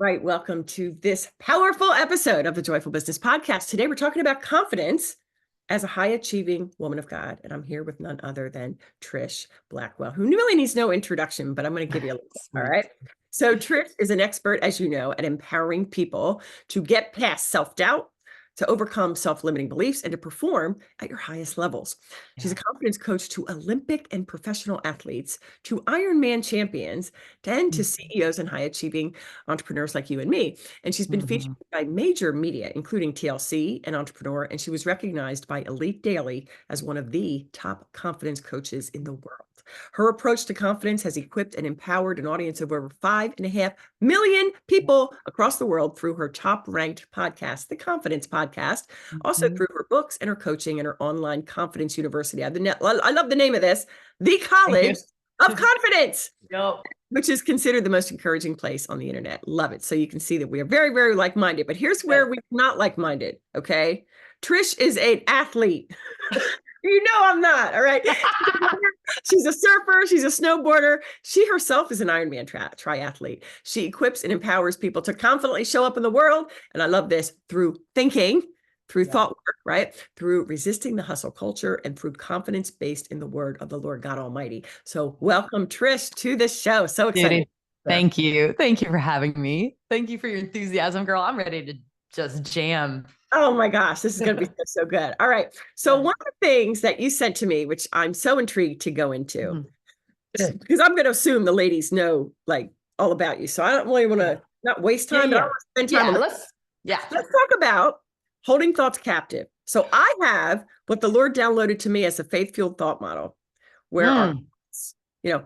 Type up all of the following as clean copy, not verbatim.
right, welcome to this powerful episode of the Joyful Business Podcast. Today we're talking about confidence as a high-achieving woman of God, and I'm here with none other than Trish Blackwell, who really needs no introduction, but I'm going to give you a little. All right. So Trish is an expert, as you know, at empowering people to get past self-doubt, to overcome self-limiting beliefs, and to perform at your highest levels. She's a confidence coach to Olympic and professional athletes, to Ironman champions, and to CEOs and high-achieving entrepreneurs like you and me. And she's been featured by major media, including TLC and Entrepreneur, and she was recognized by Elite Daily as one of the top confidence coaches in the world. Her approach to confidence has equipped and empowered an audience of over 5.5 million people across the world through her top-ranked podcast, The Confidence Podcast, also through her books and her coaching and her online confidence university. I love the name of this, The College of Confidence, which is considered the most encouraging place on the internet. Love it. So you can see that we are very, very like-minded. But here's where we're not like-minded, okay? Trish is an athlete. You know I'm not, all right? She's a surfer. She's a snowboarder. She herself is an Ironman triathlete. She equips and empowers people to confidently show up in the world. And I love this, through thinking, through thought work, right? Through resisting the hustle culture and through confidence based in the word of the Lord God Almighty. So welcome, Trish, to the show. So excited. Thank you. Thank you for having me. Thank you for your enthusiasm, girl. I'm ready to just jam. Oh my gosh, this is going to be so good. All right. So one of the things that you said to me, which I'm so intrigued to go into, because I'm going to assume the ladies know like all about you. So I don't really want to not waste time, but I want to spend time. Let's talk about holding thoughts captive. So I have what the Lord downloaded to me as a faith-fueled thought model, where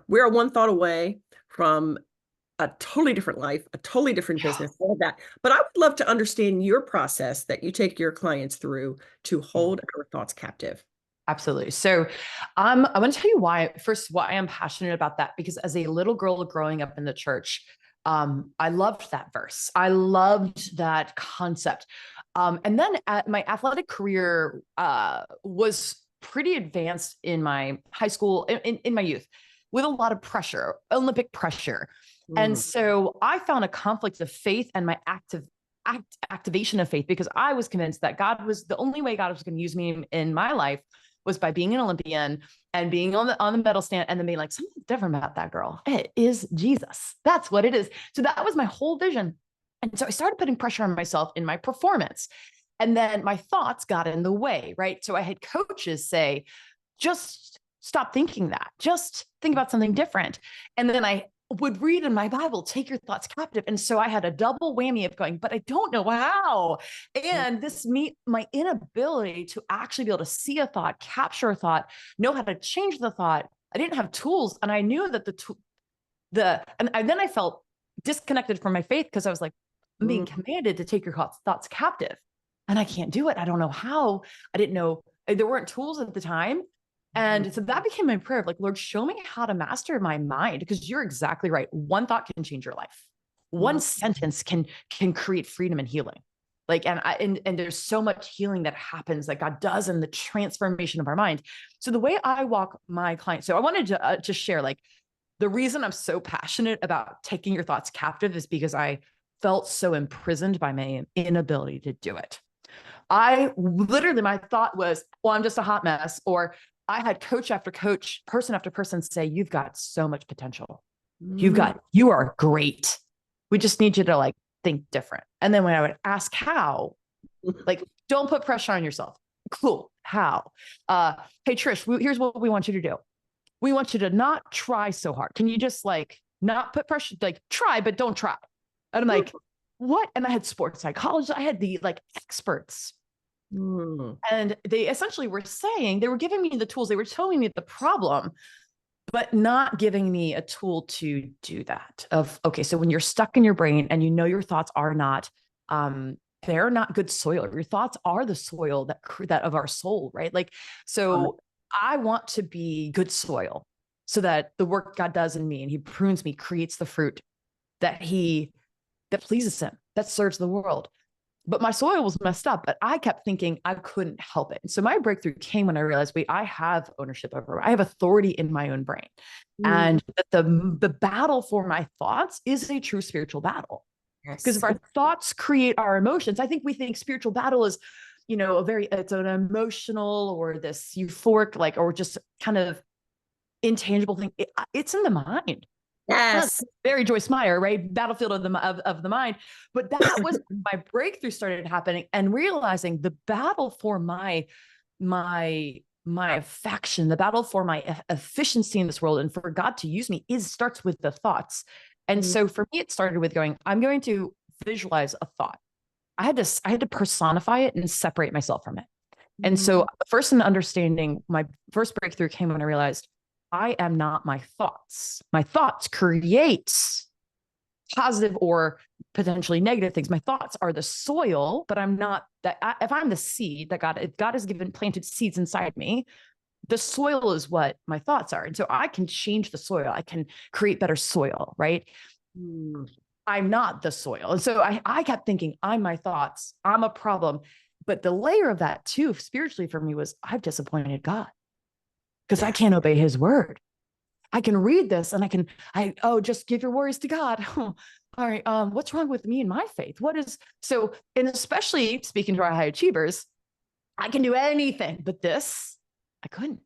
we're one thought away from a totally different life, a totally different business, all of that. But I would love to understand your process that you take your clients through to hold our thoughts captive. Absolutely. So I want to tell you why I am passionate about that, because as a little girl growing up in the church, I loved that verse. I loved that concept. And then my athletic career was pretty advanced in my high school, in my youth, with a lot of pressure, Olympic pressure. And so I found a conflict of faith and my activation of faith, because I was convinced that the only way God was going to use me in my life was by being an Olympian and being on the medal stand, and then being like, something different about that girl. It is Jesus. That's what it is. So that was my whole vision. And so I started putting pressure on myself in my performance. And then my thoughts got in the way, right? So I had coaches say, just stop thinking that. Just think about something different. And then I would read in my Bible, take your thoughts captive. And so I had a double whammy of going, but I don't know how. And my inability to actually be able to see a thought, capture a thought, know how to change the thought. I didn't have tools. And I knew that then I felt disconnected from my faith, because I was like, I'm being commanded to take your thoughts captive. And I can't do it. I don't know how. I didn't know. There weren't tools at the time. And so that became my prayer of like, Lord, show me how to master my mind, because you're exactly right. One thought can change your life. One sentence can create freedom and healing. Like, and there's so much healing that happens that God does in the transformation of our mind. So the way I walk my clients, so I wanted to just share, like, the reason I'm so passionate about taking your thoughts captive is because I felt so imprisoned by my inability to do it. My thought was, well, I'm just a hot mess, or I had coach after coach, person after person say, you've got so much potential. You are great. We just need you to like think different. And then when I would ask how, like, don't put pressure on yourself. Cool. How? Hey, Trish, here's what we want you to do. We want you to not try so hard. Can you just like not put pressure, like try, but don't try. And I'm like, what? And I had sports psychologists. I had the like experts. And they essentially were saying, they were giving me the tools. They were telling me the problem, but not giving me a tool to do that. Okay, so when you're stuck in your brain and you know your thoughts are not, they're not good soil. Your thoughts are the soil that of our soul, right? Like, so I want to be good soil, so that the work God does in me, and he prunes me, creates the fruit that pleases him, that serves the world. But my soil was messed up, but I kept thinking I couldn't help it. And so my breakthrough came when I realized, wait, I have ownership over it. I have authority in my own brain. And that the battle for my thoughts is a true spiritual battle. Because if Yes. our thoughts create our emotions, I think we think spiritual battle is, it's an emotional or this euphoric, like, or just kind of intangible thing. It's in the mind. Yes. Very Joyce Meyer, right? Battlefield of the mind. But that was my breakthrough started happening and realizing the battle for my affection, the battle for my efficiency in this world and for God to use me starts with the thoughts. And so for me, it started with going, I'm going to visualize a thought. I had to personify it and separate myself from it. And so first in understanding, my first breakthrough came when I realized I am not my thoughts. My thoughts create positive or potentially negative things. My thoughts are the soil, but I'm not that. If I'm the seed that God has planted seeds inside me, the soil is what my thoughts are. And so I can change the soil. I can create better soil, right? I'm not the soil. And so I kept thinking, I'm my thoughts. I'm a problem. But the layer of that too, spiritually for me, was I've disappointed God because I can't obey his word. I can read this and just give your worries to God. All right. What's wrong with me and my faith? And especially speaking to our high achievers, I can do anything, but this, I couldn't.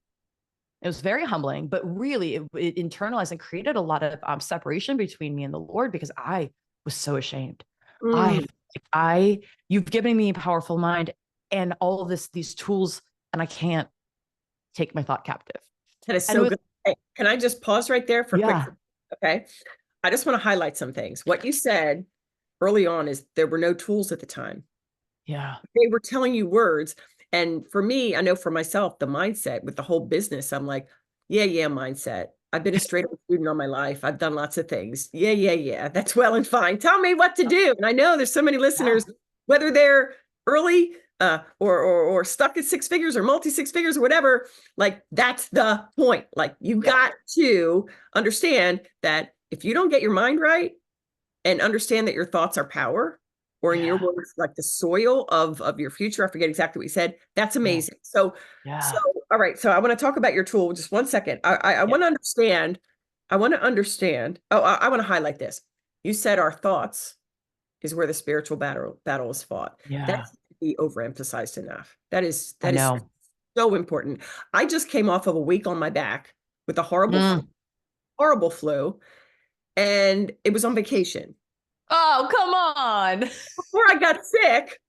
It was very humbling, but really it internalized and created a lot of separation between me and the Lord because I was so ashamed. You've given me a powerful mind and all of these tools, and I can't take my thought captive. That is so good. Hey, can I just pause right there for a quick? Okay. I just want to highlight some things. What you said early on is there were no tools at the time. Yeah. They were telling you words. And for me, I know for myself, the mindset with the whole business, I'm like, yeah, mindset. I've been a straight up student all my life. I've done lots of things. Yeah. That's well and fine. Tell me what to do. And I know there's so many listeners, whether they're early or stuck at six figures or multi six figures or whatever, like that's the point. Like you got to understand that if you don't get your mind right and understand that your thoughts are power, or in your words, like the soil of your future. I forget exactly what you said. That's amazing. So all right. So I want to talk about your tool. Just 1 second. I want to understand. I want to highlight this. You said our thoughts is where the spiritual battle is fought. Yeah. That's be overemphasized enough. That is so important. I just came off of a week on my back with a horrible flu, and it was on vacation. Oh, come on. Before I got sick,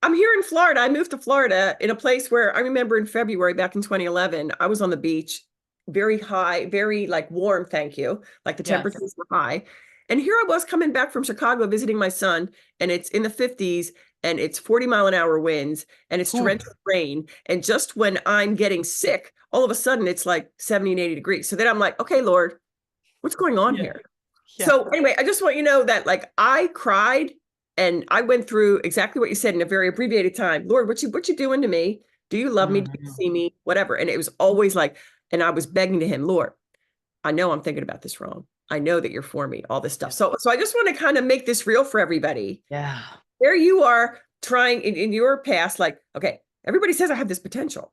I'm here in Florida. I moved to Florida in a place where I remember in February back in 2011, I was on the beach, very high, very like warm, thank you. Like the temperatures were high. And here I was coming back from Chicago visiting my son, and it's in the 50s and it's 40-mile-an-hour winds and it's torrential rain. And just when I'm getting sick, all of a sudden it's like 70 and 80 degrees. So then I'm like, okay, Lord, what's going on here? So anyway, I just want you to know that like I cried and I went through exactly what you said in a very abbreviated time. Lord, what you doing to me? Do you love me? Do you see me? Whatever. And it was always like, and I was begging to him, Lord, I know I'm thinking about this wrong. I know that you're for me, all this stuff. So I just want to kind of make this real for everybody. Yeah. There you are trying in your past, like, okay, everybody says I have this potential.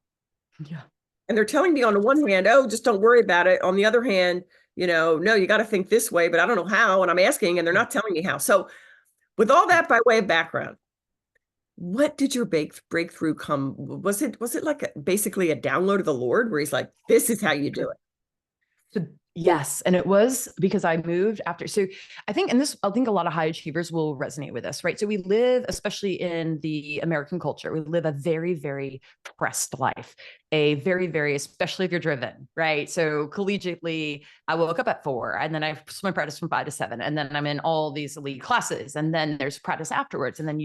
Yeah. And they're telling me on the one hand, oh, just don't worry about it. On the other hand, no, you got to think this way, but I don't know how. And I'm asking, and they're not telling me how. So with all that by way of background, what did your breakthrough come? Was it like basically a download of the Lord where he's like, this is how you do it? So, yes. And it was because I moved after. So I think a lot of high achievers will resonate with this, right? So we live, especially in the American culture, we live a very, very pressed life, a very, very, especially if you're driven, right? So collegiately, I woke up at 4 and then I swim practice from 5 to 7. And then I'm in all these elite classes. And then there's practice afterwards. And then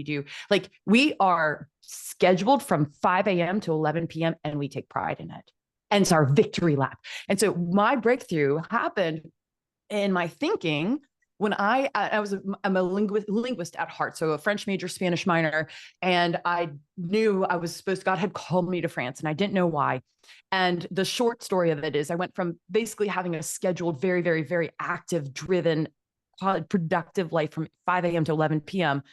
we are scheduled from 5 a.m. to 11 p.m. and we take pride in it. And it's our victory lap. And so my breakthrough happened in my thinking when I'm a linguist at heart. So a French major, Spanish minor. And I knew God had called me to France and I didn't know why. And the short story of it is I went from basically having a scheduled, very, very, very active, driven, productive life from 5 a.m. to 11 p.m.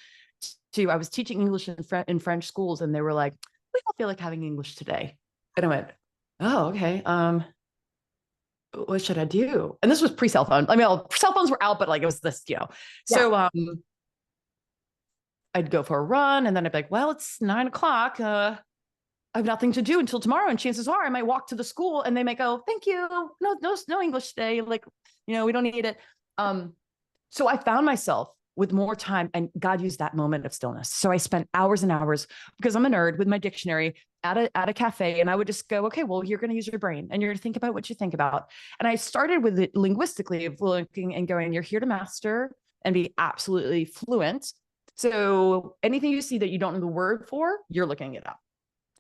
to I was teaching English in French schools. And they were like, we don't feel like having English today. And I went, oh, okay. What should I do? And this was pre-cell phone. I mean, cell phones were out, but like it was this, So I'd go for a run and then I'd be like, well, it's 9 o'clock. I have nothing to do until tomorrow. And chances are I might walk to the school and they might go, thank you. No English today. Like, we don't need it. So I found myself with more time, and God used that moment of stillness. So I spent hours and hours, because I'm a nerd, with my dictionary at a cafe, and I would just go, okay, well, you're going to use your brain and you're going to think about what you think about. And I started with it linguistically, of looking and going, you're here to master and be absolutely fluent. So anything you see that you don't know the word for, you're looking it up.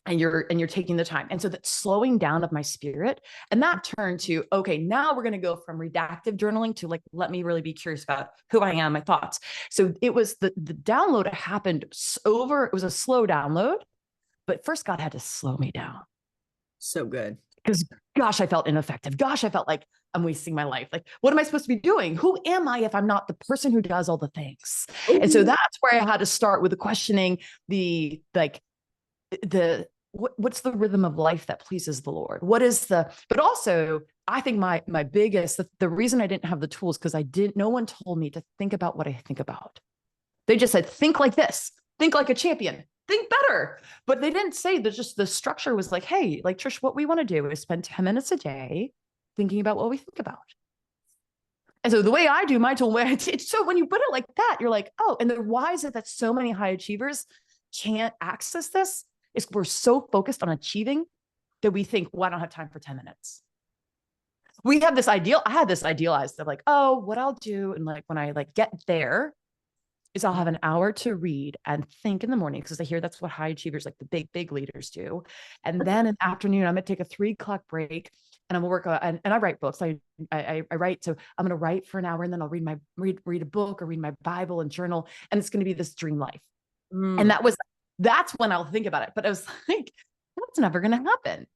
And you're taking the time. And so that slowing down of my spirit, and that turned to, okay, now we're going to go from redactive journaling to like, let me really be curious about who I am, my thoughts. So it was the download happened it was a slow download, but first God had to slow me down. So good. Because gosh, I felt ineffective. Gosh, I felt like I'm wasting my life. Like, what am I supposed to be doing? Who am I if I'm not the person who does all the things? Ooh. And so that's where I had to start with the questioning, what's the rhythm of life that pleases the Lord? But also I think my biggest, the reason I didn't have the tools, because no one told me to think about what I think about. They just said, think like this, think like a champion, think better. But they didn't say that. Just the structure was like, hey, like Trish, what we want to do is spend 10 minutes a day thinking about what we think about. And so the way I do my tool, so when you put it like that, you're like, oh, and why is it that so many high achievers can't access this? Is we're so focused on achieving that we think, well, I don't have time for 10 minutes. I had this idealized of like, oh, what I'll do. And like, when I like get there is I'll have an hour to read and think in the morning. Cause I hear that's what high achievers, like the big leaders do. And then in the afternoon, I'm going to take a 3 o'clock break and I'm going to work on, and I write books. I write. So I'm going to write for an hour and then I'll read a book or read my Bible and journal. And it's going to be this dream life. And that's when I'll think about it. But I was like, that's never going to happen.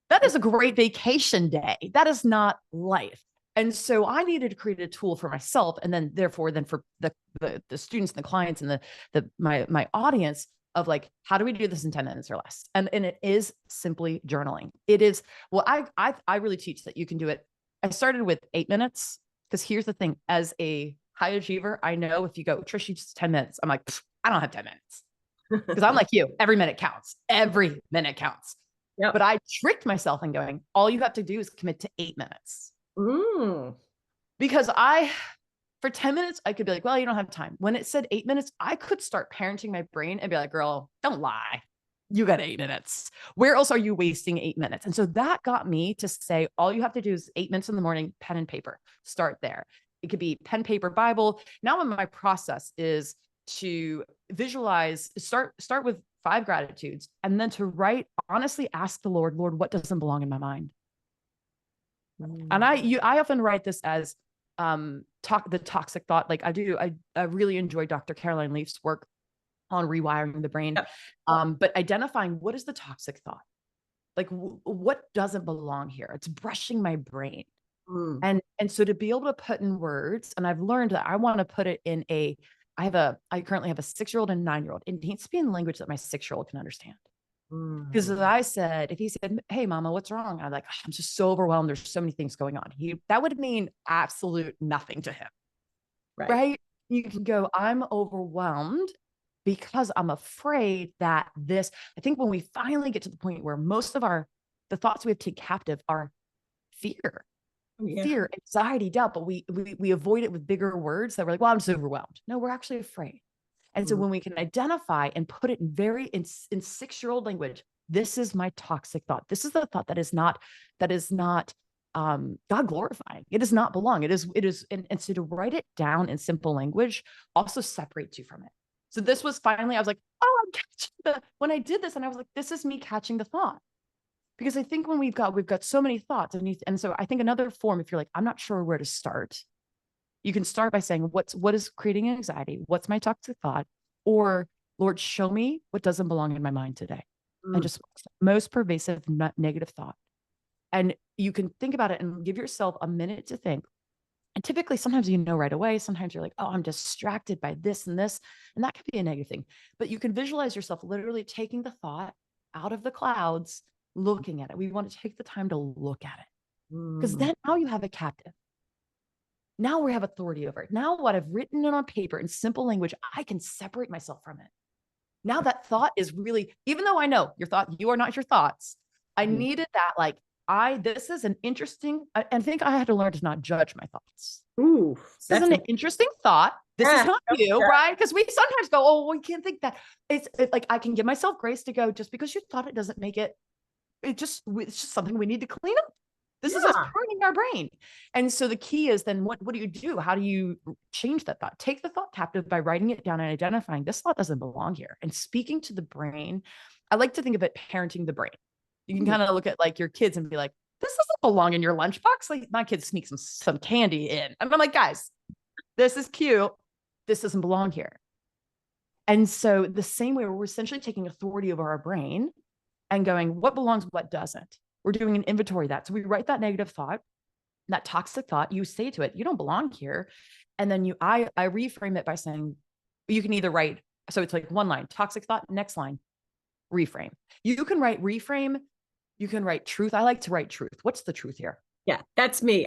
That is a great vacation day. That is not life. And so I needed to create a tool for myself. And then therefore, for the students and the clients and my audience of like, how do we do this in 10 minutes or less? And it is simply journaling. It is, well, I really teach that you can do it. I started with 8 minutes, because here's the thing, as a high achiever, I know if you go, Trish, you just 10 minutes. I'm like, I don't have 10 minutes. Because I'm like you, every minute counts. Every minute counts. Yep. But I tricked myself in going, all you have to do is commit to 8 minutes. Because for 10 minutes, I could be like, well, you don't have time. When it said 8 minutes, I could start parenting my brain and be like, girl, don't lie. You got 8 minutes. Where else are you wasting 8 minutes? And so that got me to say, all you have to do is 8 minutes in the morning, pen and paper, start there. It could be pen, paper, Bible. Now my process is to visualize, start with 5 gratitudes, and then to write, honestly ask the Lord, what doesn't belong in my mind? And I often write this as the toxic thought. Like I really enjoy Dr. Caroline Leaf's work on rewiring the brain. But identifying what is the toxic thought? Like what doesn't belong here? It's brushing my brain. And so to be able to put in words, and I've learned that I want to put it in I currently have a 6-year-old and a 9-year-old. It needs to be in language that my 6-year-old can understand. Because if he said, hey, mama, what's wrong? I'm like, I'm just so overwhelmed. There's so many things going on. That would mean absolute nothing to him. Right? You can go, I'm overwhelmed because I'm afraid that I think when we finally get to the point where most of the thoughts we have to take captive are fear. Fear, anxiety, doubt, but we avoid it with bigger words that we're like, well, I'm just overwhelmed. No, we're actually afraid. And so when we can identify and put it in 6-year-old language, this is my toxic thought. This is the thought that is not God glorifying. It does not belong. It is, and so to write it down in simple language also separates you from it. So this was finally, I was like, oh, I'm catching when I did this, and I was like, this is me catching the thought. Because I think when we've got so many thoughts, and so I think another form, if you're like, I'm not sure where to start, you can start by saying, what is creating anxiety? What's my toxic thought? Or Lord, show me what doesn't belong in my mind today. And just most pervasive negative thought. And you can think about it and give yourself a minute to think. And typically, sometimes right away. Sometimes you're like, oh, I'm distracted by this and this. And that could be a negative thing. But you can visualize yourself literally taking the thought out of the clouds, looking at it. We want to take the time to look at it, because then now you have a captive. Now we have authority over it. Now what I've written it on paper in simple language, I can separate myself from it. Now that thought is really, even though I know your thought, you are not your thoughts. I needed that, like, this is an interesting, I think I had to learn to not judge my thoughts. Ooh, This is an interesting thought. This is not you, right? Because we sometimes go, oh, we can't think that. It's like, I can give myself grace to go, just because you thought it doesn't make it, it's just something we need to clean up. This is us pruning our brain. And so the key is then what do you do? How do you change that thought? Take the thought captive by writing it down and identifying this thought doesn't belong here. And speaking to the brain, I like to think of it parenting the brain. You can kind of look at like your kids and be like, this doesn't belong in your lunchbox. Like my kids sneak some candy in. And I'm like, guys, this is cute. This doesn't belong here. And so the same way, we're essentially taking authority over our brain and going, what belongs, what doesn't. We're doing an inventory of that. So we write that negative thought, that toxic thought, you say to it, you don't belong here. And then I reframe it by saying, you can either write, so it's like one line, toxic thought, next line, reframe. You can write reframe. You can write truth. I like to write truth. What's the truth here? Yeah, that's me.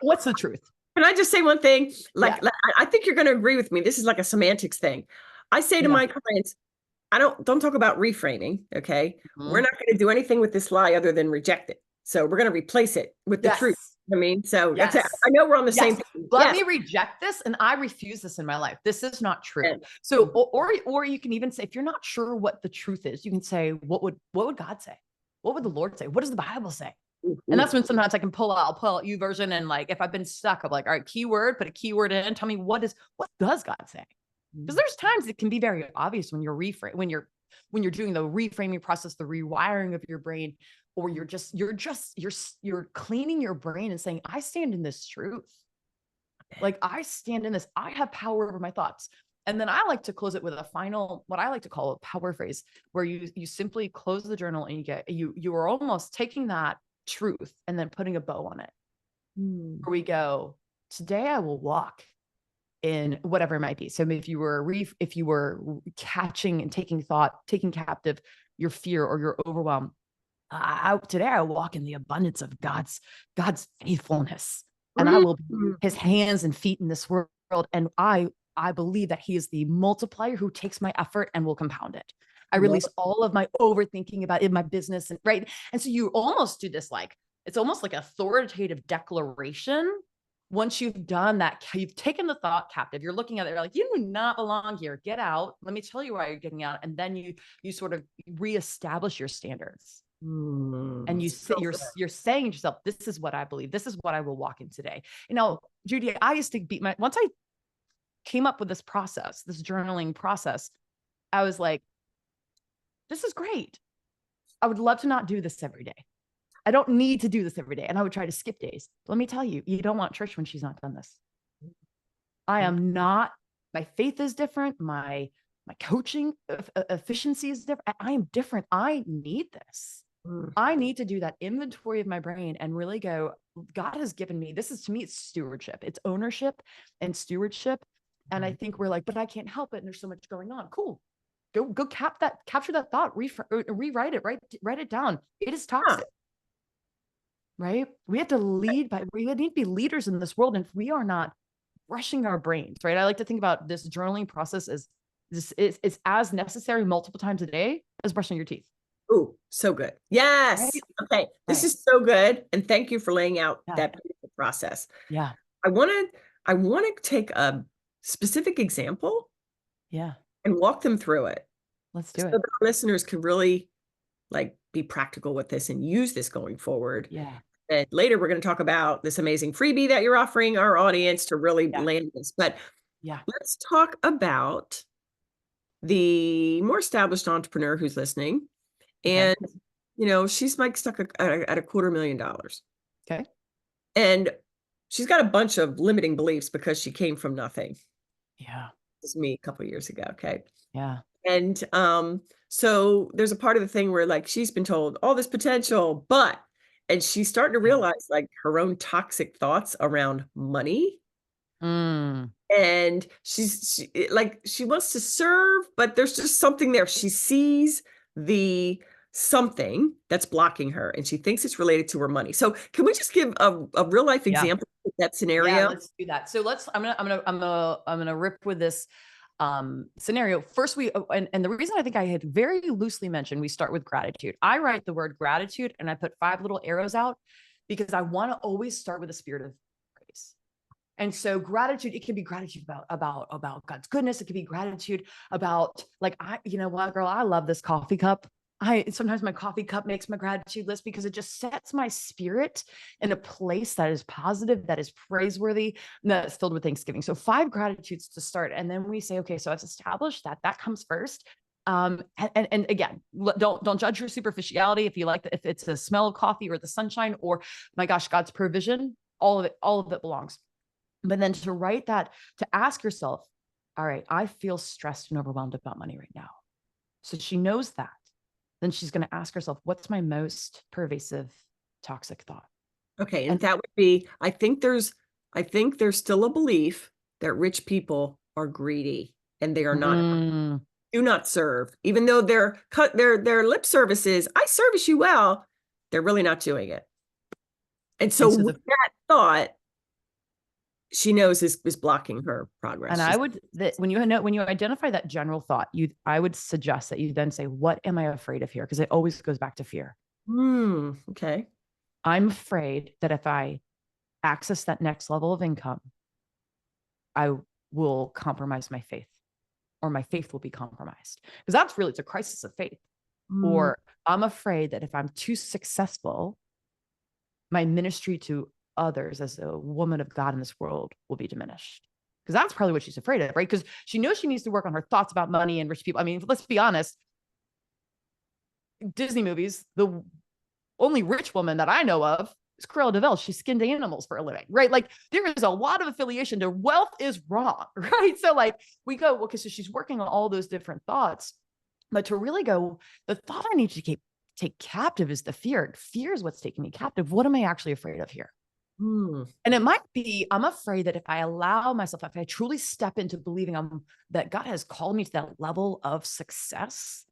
What's the truth? Can I just say one thing? Like I think you're going to agree with me. This is like a semantics thing. I say to my clients, don't talk about reframing. Okay. We're not going to do anything with this lie other than reject it. So we're going to replace it with the truth. I mean, so that's it. I know we're on the same page. Let me reject this. And I refuse this in my life. This is not true. So, or you can even say, if you're not sure what the truth is, you can say, what would God say? What would the Lord say? What does the Bible say? And that's when sometimes I'll pull out YouVersion. And like, if I've been stuck, I'm like, all right, keyword, put a keyword in, tell me what does God say? Because there's times it can be very obvious when you're when you're doing the reframing process, the rewiring of your brain, or you're cleaning your brain and saying, I stand in this truth. Like I stand in this, I have power over my thoughts. And then I like to close it with a final, what I like to call a power phrase, where you simply close the journal and you are almost taking that truth and then putting a bow on it. Where we go, today I will walk in whatever it might be. So if you were catching and taking captive your fear or your overwhelm, today I walk in the abundance of God's faithfulness, and I will be his hands and feet in this world. And I believe that he is the multiplier who takes my effort and will compound it. I release all of my overthinking about in my business, and right. And so you almost do this, like, it's almost like authoritative declaration. Once you've done that, you've taken the thought captive, you're looking at it, you're like, you do not belong here. Get out. Let me tell you why you're getting out. And then you sort of reestablish your standards. And you're saying to yourself, this is what I believe. This is what I will walk in today. You know, Judy, I used to once I came up with this process, this journaling process, I was like, this is great. I would love to not do this every day. I don't need to do this every day. And I would try to skip days. Let me tell you, you don't want Trish when she's not done this. I am not, my faith is different. My coaching efficiency is different. I am different. I need this. I need to do that inventory of my brain and really go, God has given me, to me, it's stewardship. It's ownership and stewardship. And I think we're like, but I can't help it. And there's so much going on. Cool. Go capture that thought, rewrite it, write it down. It is toxic. Right? We have to we need to be leaders in this world. And if we are not brushing our brains, right? I like to think about this journaling process as it's as necessary multiple times a day as brushing your teeth. Oh, so good. Yes. Right? Okay. This is so good. And thank you for laying out that process. Yeah. I want to take a specific example. Yeah. And walk them through it. Let's do it. So that our listeners can really be practical with this and use this going forward. Yeah. And later we're going to talk about this amazing freebie that you're offering our audience to really land this. But let's talk about the more established entrepreneur who's listening. And, she's stuck at $250,000. Okay. And she's got a bunch of limiting beliefs because she came from nothing. Yeah. This is me a couple of years ago. Okay. Yeah. And so there's a part of the thing where she's been told all this potential, and she's starting to realize her own toxic thoughts around money. And she wants to serve, but there's just something there. She sees the something that's blocking her and she thinks it's related to her money. So can we just give a real life example That Yeah, scenario. let's do that. So I'm gonna rip with this scenario. First, and the reason I think I had very loosely mentioned we start with gratitude. I write the word gratitude and I put 5 little arrows out because I want to always start with a spirit of praise. And so gratitude, it can be gratitude about God's goodness. It can be gratitude about like, you know what, girl, I love this coffee cup. Sometimes my coffee cup makes my gratitude list because it just sets my spirit in a place that is positive, that is praiseworthy, that's filled with thanksgiving. So 5 gratitudes to start. And then we say, okay, so I've established that comes first. And again, don't judge your superficiality. If you like if it's the smell of coffee or the sunshine or my gosh, God's provision, all of it belongs. But then to write that, to ask yourself, all right, I feel stressed and overwhelmed about money right now. So she knows that. Then she's going to ask herself, what's my most pervasive toxic thought? Okay. And And that would be, I think there's still a belief that rich people are greedy and they are not, do not serve, even though their lip services, I service you well, they're really not doing it. And so so that thought she knows is blocking her progress. and I would that when you identify that general thought, I would suggest that you then say, what am I afraid of here? Because it always goes back to fear. Okay. I'm afraid that if I access that next level of income, I will compromise my faith, or my faith will be compromised. Because that's really, it's a crisis of faith. Or I'm afraid that if I'm too successful, my ministry to others as a woman of God in this world will be diminished. Because that's probably what she's afraid of, right? Because she knows she needs to work on her thoughts about money and rich people. I mean, let's be honest, Disney movies, the only rich woman that I know of is Cruella de Vil. She skinned animals for a living, right? Like there is a lot of affiliation to wealth is wrong, right? So like we go, okay, so she's working on all those different thoughts, but to really go, the thought I need to take captive is the fear. Fear is what's taking me captive. What am I actually afraid of here? And it might be, I'm afraid that if I allow myself, if I truly step into believing that God has called me to that level of success,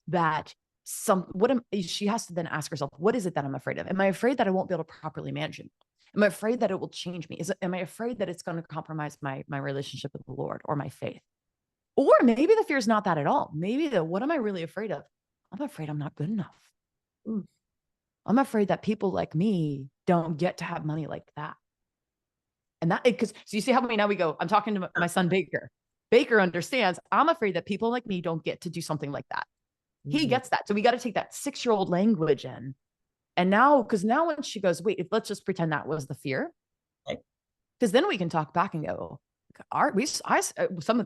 that she has to then ask herself, what is it that I'm afraid of? Am I afraid that I won't be able to properly manage it? Am I afraid that it will change me? Am I afraid that it's going to compromise my relationship with the Lord or my faith? Or maybe the fear is not that at all. Maybe what am I really afraid of? I'm afraid I'm not good enough. I'm afraid that people like me don't get to have money like that. And that, because so you see how now we go, I'm talking to my son, Baker. Baker understands I'm afraid that people like me don't get to do something like that. He gets that. So we got to take that 6-year-old language in. And now, because now when she goes, wait, let's just pretend that was the fear. Because then we can talk back and go,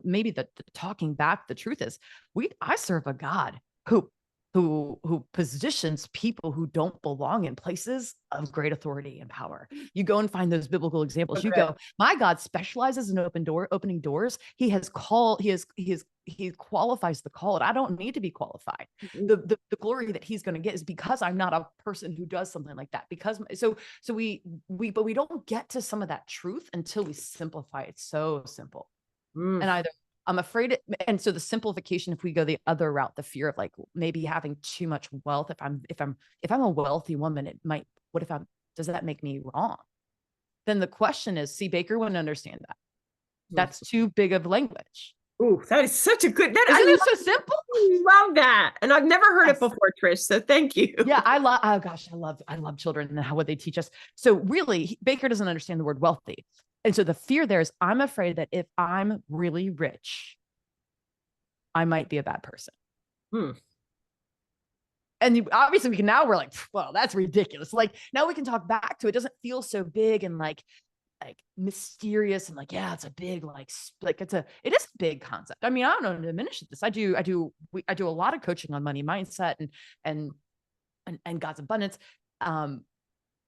maybe the talking back, the truth is I serve a God who positions people who don't belong in places of great authority and power. You go and find those biblical examples. You go, my God specializes in opening doors. He qualifies the call. And I don't need to be qualified. The glory that he's going to get is because I'm not a person who does something like that. So we don't get to some of that truth until we simplify it. So simple. And either I'm afraid and so the simplification, if we go the other route, the fear of like maybe having too much wealth, if I'm a wealthy woman, does that make me wrong? Then the question is, see, Baker wouldn't understand that. That's too big of language. Ooh, that is such a good, Isn't it so simple? I love that. And I've never heard it before, Trish. So thank you. Yeah, I love children and what they teach us. So really, Baker doesn't understand the word wealthy. And so the fear there is, I'm afraid that if I'm really rich, I might be a bad person. And obviously we're like, well, that's ridiculous. Like now we can talk back to it. It doesn't feel so big and like mysterious and like, yeah, it's a big, it is a big concept. I mean, I don't know to diminish this. I do a lot of coaching on money mindset and God's abundance.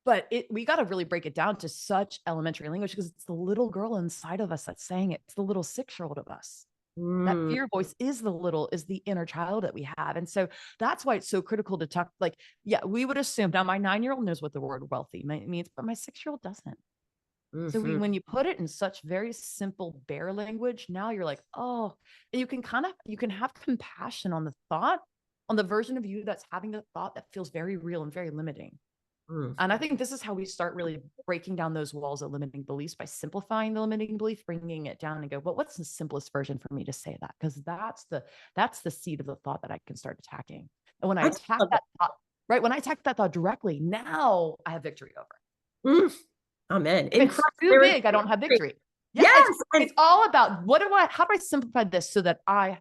But we got to really break it down to such elementary language because it's the little girl inside of us that's saying it. It's the little 6-year-old of us. That fear voice is the inner child that we have. And so that's why it's so critical to talk. Like, yeah, we would assume now my 9-year-old knows what the word wealthy means, but my 6-year-old doesn't. So when you put it in such very simple, bare language, now you're like, oh, and you can have compassion on the thought, on the version of you that's having the thought that feels very real and very limiting. Mm. And I think this is how we start really breaking down those walls of limiting beliefs, by simplifying the limiting belief, bringing it down and go, well, what's the simplest version for me to say that? Because that's the seed of the thought that I can start attacking. And when I I just attack love that thought, right, when I attack that thought directly, now I have victory over it. it. Amen. If In it's Christ, too there is big, I don't have victory. victory. Yeah, Yes. it's all about how do I simplify this so that I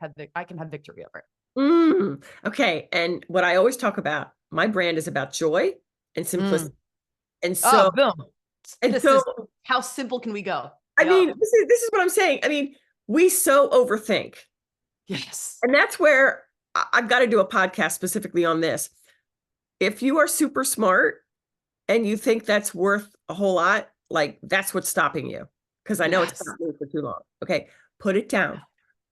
can have victory over it. Okay. And what I always talk about, my brand is about joy and Mm. simplicity. And Oh, so, boom. and This so, is how simple can we go? I Yeah. mean, this is what I'm saying. I mean, we so overthink. Yes. And that's where I've got to do a podcast specifically on this. If you are super smart and you think that's worth a whole lot, like that's what's stopping you. Because I know it's Yes. not me for too long. Okay. Put it down,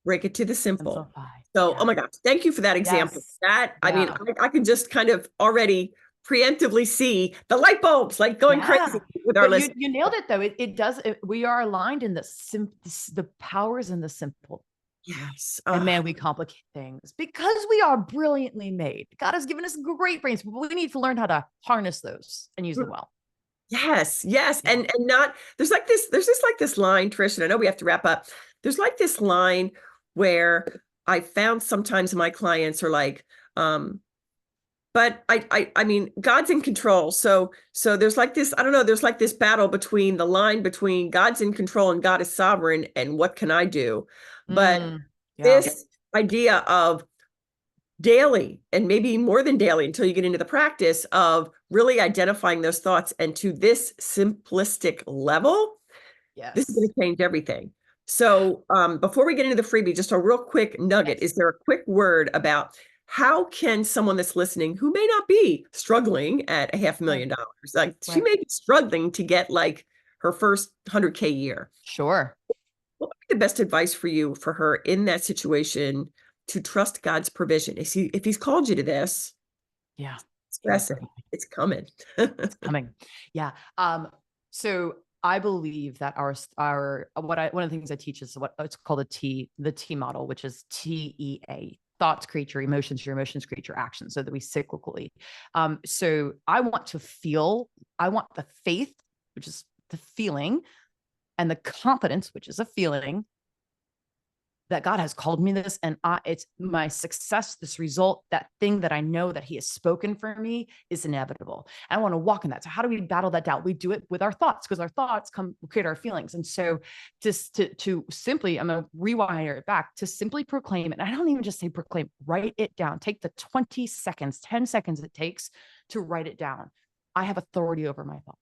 break it to the simple. Simplify. So, Yeah. oh my gosh, thank you for that example. Yes. That, I mean, Yeah. I can just kind of already preemptively see the light bulbs like going crazy with our But list. you nailed it though. It does. We are aligned in the powers in the simple. Yes. And man, we complicate things because we are brilliantly made. God has given us great brains, but we need to learn how to harness those and use them well. Yes, yes. Yeah. And not, there's this line, Trish, and I know we have to wrap up. There's like this line where I found sometimes my clients are like, but I mean, God's in control. So there's like this, I don't know, there's like this battle between the line between God's in control and God is sovereign and what can I do? But Yeah. this idea of daily, and maybe more than daily until you get into the practice of really identifying those thoughts, and to this simplistic level, this is going Yes. to change everything. So before we get into the freebie, just a real quick nugget. Yes. Is there a quick word about how can someone that's listening who may not be struggling at $500,000, like she may be struggling to get like her first 100K year? Sure. What would be the best advice for you for her in that situation to trust God's provision? If he's called you to this, Yeah. express it. It's coming. It's coming. Yeah. So I believe that one of the things I teach is what it's called the T model, which is TEA. Thoughts create your emotions create your actions, so that we cyclically. So I want the faith, which is the feeling, and the confidence, which is a feeling, that God has called me this, and it's my success, this result, that thing that I know that he has spoken for me is inevitable. I want to walk in that. So how do we battle that doubt? We do it with our thoughts, because our thoughts create our feelings. And so just to simply, I'm going to rewire it back to simply proclaim it. And I don't even just say proclaim, write it down. Take the 20 seconds, 10 seconds it takes to write it down. I have authority over my thoughts.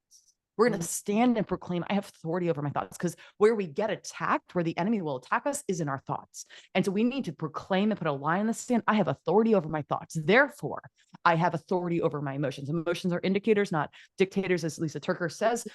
We're going to stand and proclaim, I have authority over my thoughts, because where we get attacked, where the enemy will attack us, is in our thoughts. And so we need to proclaim and put a line in the sand. I have authority over my thoughts. Therefore, I have authority over my emotions. Emotions are indicators, not dictators, as Lisa Turker says.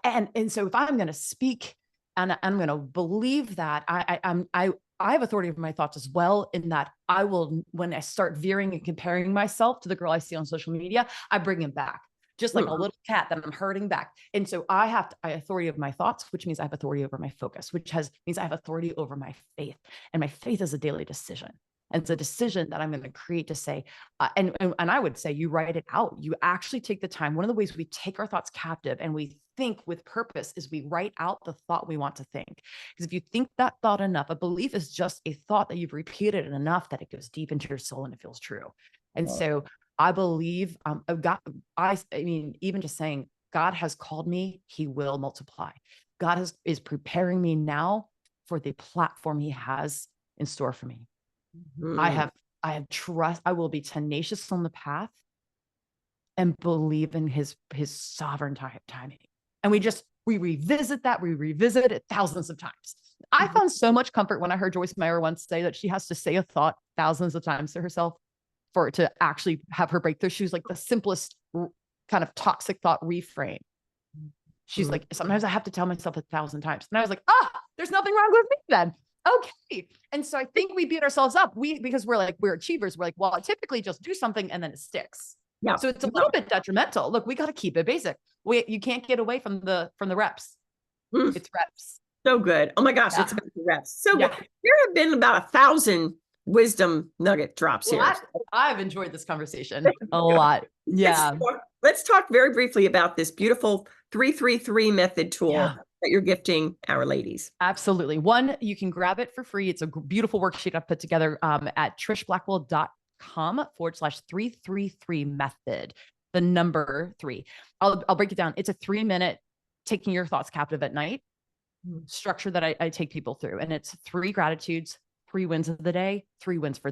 And so if I'm going to speak and I'm going to believe that, I have authority over my thoughts as well, in that I will, when I start veering and comparing myself to the girl I see on social media, I bring him back. Just like a little cat that I'm herding back. And so I have authority over my thoughts, which means I have authority over my focus, means I have authority over my faith. And my faith is a daily decision. And it's a decision that I'm going to create to say, and I would say you write it out. You actually take the time. One of the ways we take our thoughts captive and we think with purpose is we write out the thought we want to think. Because if you think that thought enough, a belief is just a thought that you've repeated enough that it goes deep into your soul and it feels true. And so I believe, even just saying, God has called me, he will multiply. God is preparing me now for the platform he has in store for me. I have trust. I will be tenacious on the path and believe in his sovereign timing. And we revisit it thousands of times. I found so much comfort when I heard Joyce Meyer once say that she has to say a thought thousands of times to herself for it to actually have her breakthrough. She was like the simplest kind of toxic thought reframe. She's like, sometimes I have to tell myself 1,000 times. And I was like, there's nothing wrong with me then. Okay. And so I think we beat ourselves up. Because we're achievers. We're like, well, I typically just do something and then it sticks. Yeah. So it's a little bit detrimental. Look, we got to keep it basic. You can't get away from the reps. It's reps. So good. Oh my gosh. Yeah. It's about the reps. So good. There have been about 1,000 wisdom nugget drops here. I've enjoyed this conversation a lot. Yeah. let's talk very briefly about this beautiful 333 method tool Yeah. that you're gifting our ladies. Absolutely. One, you can grab it for free. It's a beautiful worksheet I've put together at trishblackwell.com/333 method, the number 3. I'll break it down. It's a 3-minute taking your thoughts captive at night structure that I take people through. And it's 3 gratitudes, 3 wins of the day, 3 wins for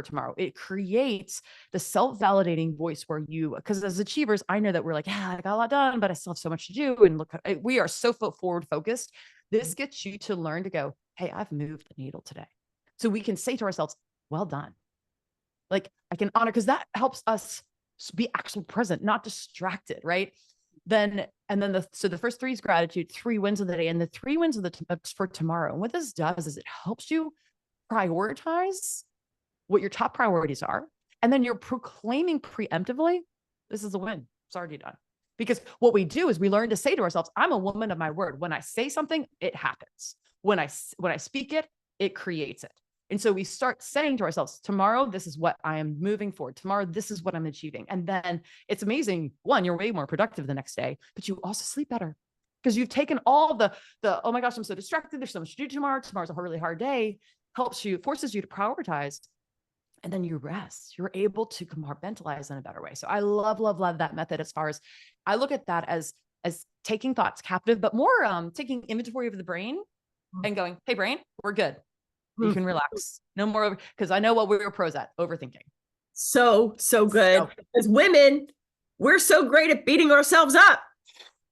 tomorrow. It creates the self-validating voice where because as achievers, I know that we're like, yeah, I got a lot done, but I still have so much to do. And look, we are so forward focused. This gets you to learn to go, hey, I've moved the needle today. So we can say to ourselves, well done. Like I can honor, because that helps us be actually present, not distracted, right? So the first 3 is gratitude, 3 wins of the day, and the 3 wins of for tomorrow. And what this does is it helps you prioritize what your top priorities are. And then you're proclaiming preemptively, this is a win. It's already done. Because what we do is we learn to say to ourselves, I'm a woman of my word. When I say something, it happens. When I speak it, it creates it. And so we start saying to ourselves, tomorrow, this is what I am moving forward. Tomorrow, this is what I'm achieving. And then it's amazing. One, you're way more productive the next day, but you also sleep better because you've taken all the, oh my gosh, I'm so distracted. There's so much to do tomorrow. Tomorrow's a really hard day. Forces you to prioritize. And then you rest. You're able to compartmentalize in a better way. So I love, love, love that method. As far as I look at that as taking thoughts captive, but more taking inventory of the brain and going, hey, brain, we're good. You can relax. No more because I know what we were pros at, overthinking. So good. As women, we're so great at beating ourselves up.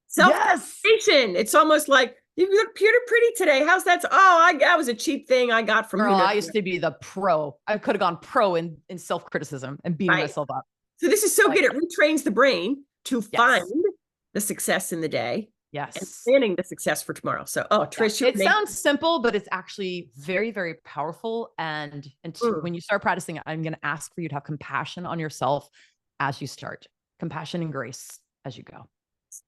Self-deprecation. It's almost like you look pretty today. How's that? Oh, that was a cheap thing I got from Girl, I used to be the pro. I could have gone pro in self-criticism and beating myself up. So this is so good. It retrains the brain to find the success in the day. Yes. And planning the success for tomorrow. So, Trish, it sounds simple, but it's actually very, very powerful. And when you start practicing it, I'm going to ask for you to have compassion on yourself as you start. Compassion and grace as you go.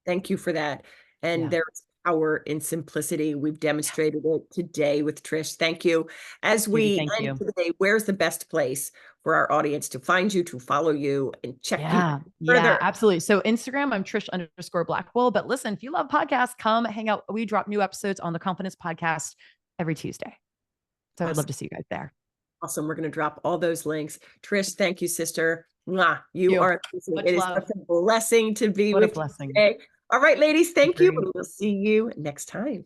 Thank you for that. And there's power in simplicity. We've demonstrated it today with Trish. Thank you. As we end today, where's the best place for our audience to find you, to follow you, and check you further? Yeah, absolutely. So Instagram, I'm Trish_Blackwell. But listen, if you love podcasts, come hang out. We drop new episodes on the Confidence Podcast every Tuesday. So I'd love to see you guys there. Awesome. We're going to drop all those links. Trish, thank you, sister. Mwah. You are amazing. It is such a blessing to be with you today. All right, ladies, thank you. And we'll see you next time.